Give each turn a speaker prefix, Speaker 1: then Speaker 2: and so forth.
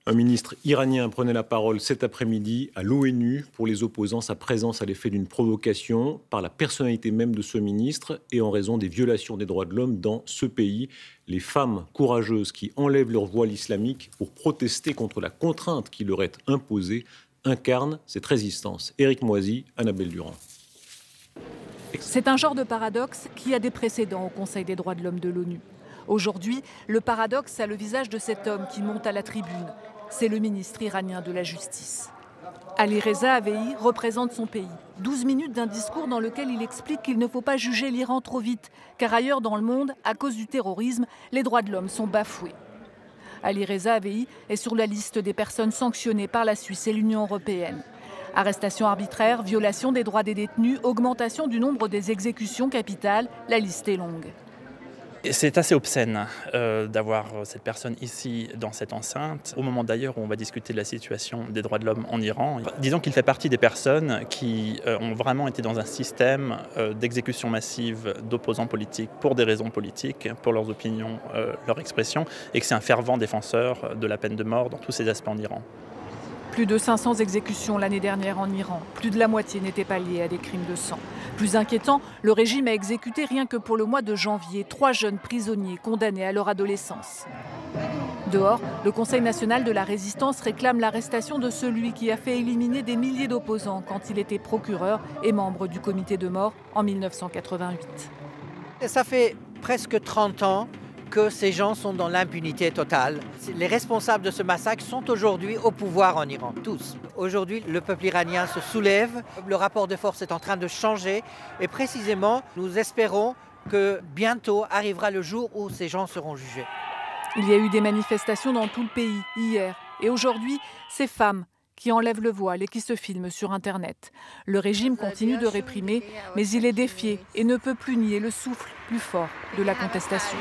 Speaker 1: Un ministre iranien prenait la parole cet après-midi à l'ONU pour les opposants. Sa présence a l'effet d'une provocation par la personnalité même de ce ministre et en raison des violations des droits de l'homme dans ce pays. Les femmes courageuses qui enlèvent leur voile islamique pour protester contre la contrainte qui leur est imposée incarnent cette résistance. Éric Moisy, Annabelle Durand.
Speaker 2: C'est un genre de paradoxe qui a des précédents au Conseil des droits de l'homme de l'ONU. Aujourd'hui, le paradoxe a le visage de cet homme qui monte à la tribune. C'est le ministre iranien de la Justice. Ali Reza Aveei représente son pays. 12 minutes d'un discours dans lequel il explique qu'il ne faut pas juger l'Iran trop vite, car ailleurs dans le monde, à cause du terrorisme, les droits de l'homme sont bafoués. Ali Reza Aveei est sur la liste des personnes sanctionnées par la Suisse et l'Union européenne. Arrestation arbitraire, violation des droits des détenus, augmentation du nombre des exécutions capitales, la liste est longue.
Speaker 3: C'est assez obscène d'avoir cette personne ici dans cette enceinte, au moment d'ailleurs où on va discuter de la situation des droits de l'homme en Iran. Disons qu'il fait partie des personnes qui ont vraiment été dans un système d'exécution massive d'opposants politiques pour des raisons politiques, pour leurs opinions, leur expression, et que c'est un fervent défenseur de la peine de mort dans tous ses aspects en Iran.
Speaker 2: Plus de 500 exécutions l'année dernière en Iran. Plus de la moitié n'étaient pas liées à des crimes de sang. Plus inquiétant, le régime a exécuté rien que pour le mois de janvier 3 jeunes prisonniers condamnés à leur adolescence. Dehors, le Conseil national de la résistance réclame l'arrestation de celui qui a fait éliminer des milliers d'opposants quand il était procureur et membre du comité de mort en 1988.
Speaker 4: Et ça fait presque 30 ans que ces gens sont dans l'impunité totale. Les responsables de ce massacre sont aujourd'hui au pouvoir en Iran, tous. Aujourd'hui, le peuple iranien se soulève, le rapport de force est en train de changer et précisément, nous espérons que bientôt arrivera le jour où ces gens seront jugés.
Speaker 2: Il y a eu des manifestations dans tout le pays hier et aujourd'hui, ces femmes qui enlèvent le voile et qui se filment sur Internet. Le régime continue de réprimer, mais il est défié et ne peut plus nier le souffle plus fort de la contestation.